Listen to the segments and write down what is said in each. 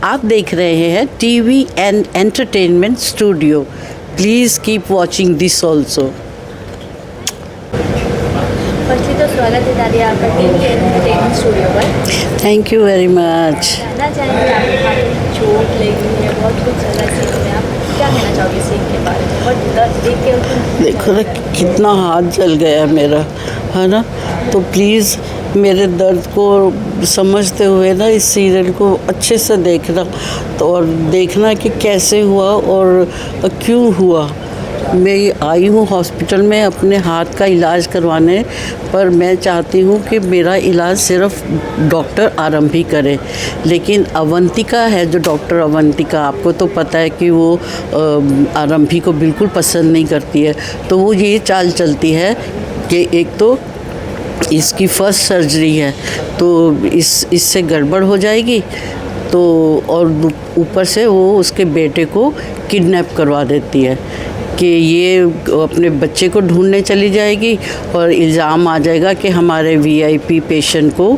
आप देख रहे हैं TV and entertainment studio. Please keep watching this also. Firstly तो स्वागत है दादी आपका टीवी एंड एंटरटेनमेंट स्टूडियो पर। Thank you very much. जानना चाहेंगे आपके हाथ में चोट लगी है, बहुत कुछ चल रहा है सीन में, आप क्या कहना चाहोगे सीन के बारे में? बहुत दर्द देख के देखो ना कितना हाथ जल गया मेरा, है ना। तो प्लीज़ मेरे दर्द को समझते हुए ना इस सीरियल को अच्छे से देखना, तो और देखना कि कैसे हुआ और क्यों हुआ। मैं आई हूँ हॉस्पिटल में अपने हाथ का इलाज करवाने, पर मैं चाहती हूँ कि मेरा इलाज सिर्फ डॉक्टर आरंभी करे। लेकिन अवंतिका है जो डॉक्टर अवंतिका, आपको तो पता है कि वो आरंभी को बिल्कुल पसंद नहीं करती है। तो वो ये चाल चलती है कि एक तो इसकी फर्स्ट सर्जरी है तो इससे गड़बड़ हो जाएगी, तो और ऊपर से वो उसके बेटे को किडनैप करवा देती है कि ये अपने बच्चे को ढूंढने चली जाएगी और इल्ज़ाम आ जाएगा कि हमारे वीआईपी पेशेंट को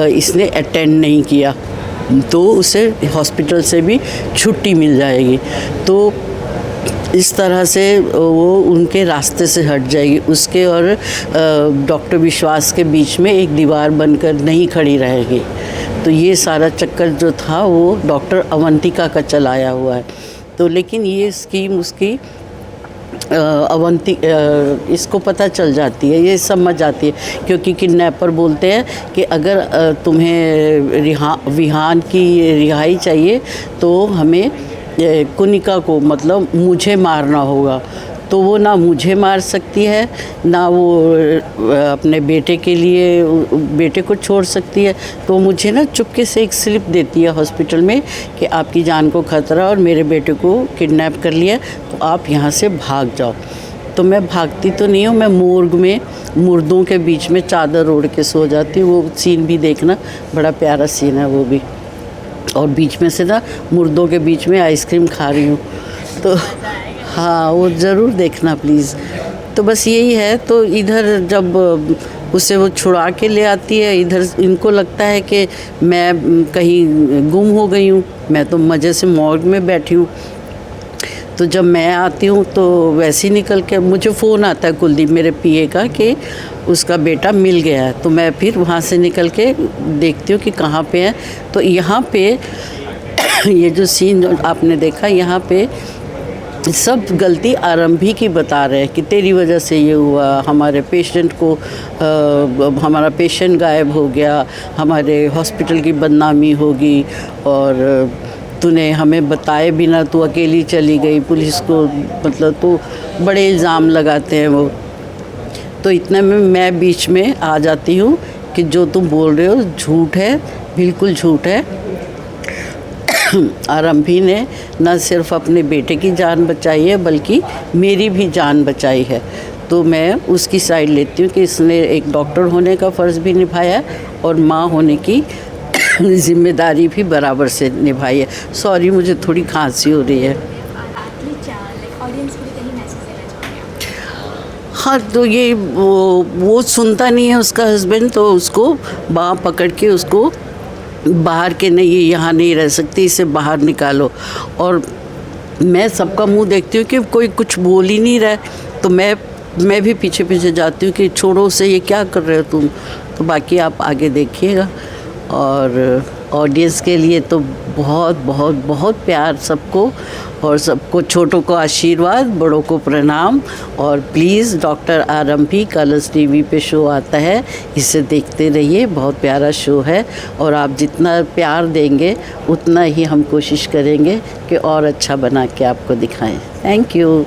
इसने अटेंड नहीं किया, तो उसे हॉस्पिटल से भी छुट्टी मिल जाएगी। तो इस तरह से वो उनके रास्ते से हट जाएगी, उसके और डॉक्टर विश्वास के बीच में एक दीवार बनकर नहीं खड़ी रहेगी। तो ये सारा चक्कर जो था वो डॉक्टर अवंतिका का चलाया हुआ है। तो लेकिन ये स्कीम उसकी इसको पता चल जाती है, ये समझ जाती है, क्योंकि किडनैपर बोलते हैं कि अगर तुम्हें विहान की रिहाई चाहिए तो हमें कुनिका को मतलब मुझे मारना होगा। तो वो ना मुझे मार सकती है, ना वो अपने बेटे के लिए बेटे को छोड़ सकती है। तो मुझे ना चुपके से एक स्लिप देती है हॉस्पिटल में कि आपकी जान को खतरा और मेरे बेटे को किडनैप कर लिया, तो आप यहाँ से भाग जाओ। तो मैं भागती तो नहीं हूँ, मैं मोर्ग में मुर्दों के बीच में चादर ओढ़ के सो जाती हूँ। वो सीन भी देखना, बड़ा प्यारा सीन है वो भी। और बीच में से ना मुर्दों के बीच में आइसक्रीम खा रही हूँ, तो हाँ वो ज़रूर देखना प्लीज़। तो बस यही है। तो इधर जब उसे वो छुड़ा के ले आती है, इधर इनको लगता है कि मैं कहीं गुम हो गई हूँ, मैं तो मज़े से मॉर्ग में बैठी हूँ। तो जब मैं आती हूँ तो वैसे ही निकल के मुझे फ़ोन आता है कुलदीप मेरे पीए का कि उसका बेटा मिल गया है। तो मैं फिर वहाँ से निकल के देखती हूँ कि कहाँ पे है। तो यहाँ पे ये जो सीन जो आपने देखा, यहाँ पे सब गलती आरंभी की बता रहे हैं कि तेरी वजह से ये हुआ, हमारे पेशेंट को हमारा पेशेंट गायब हो गया, हमारे हॉस्पिटल की बदनामी होगी, और तूने हमें बताए बिना तू अकेली चली गई पुलिस को, मतलब तो बड़े इल्ज़ाम लगाते हैं वो। तो इतने में मैं बीच में आ जाती हूँ कि जो तुम बोल रहे हो झूठ है, बिल्कुल झूठ है। आरंभी ने न सिर्फ अपने बेटे की जान बचाई है बल्कि मेरी भी जान बचाई है। तो मैं उसकी साइड लेती हूँ कि इसने एक डॉक्टर होने का फ़र्ज़ भी निभाया है और माँ होने की जिम्मेदारी भी बराबर से निभाई है। सॉरी, मुझे थोड़ी खांसी हो रही है। हाँ, तो ये वो सुनता नहीं है उसका हस्बैंड, तो उसको बाँह पकड़ के उसको बाहर के नहीं, यहाँ नहीं रह सकती, इसे बाहर निकालो। और मैं सबका मुंह देखती हूँ कि कोई कुछ बोल ही नहीं रहा है, तो मैं भी पीछे पीछे जाती हूँ कि छोड़ो उसे, ये क्या कर रहे हो तुम। तो बाकी आप आगे देखिएगा। और ऑडियंस के लिए तो बहुत बहुत बहुत प्यार सबको, और सबको, छोटों को आशीर्वाद, बड़ों को प्रणाम। और प्लीज़ डॉक्टर आरंभी कलर्स टीवी पे शो आता है, इसे देखते रहिए, बहुत प्यारा शो है। और आप जितना प्यार देंगे उतना ही हम कोशिश करेंगे कि और अच्छा बना के आपको दिखाएं। Thank you.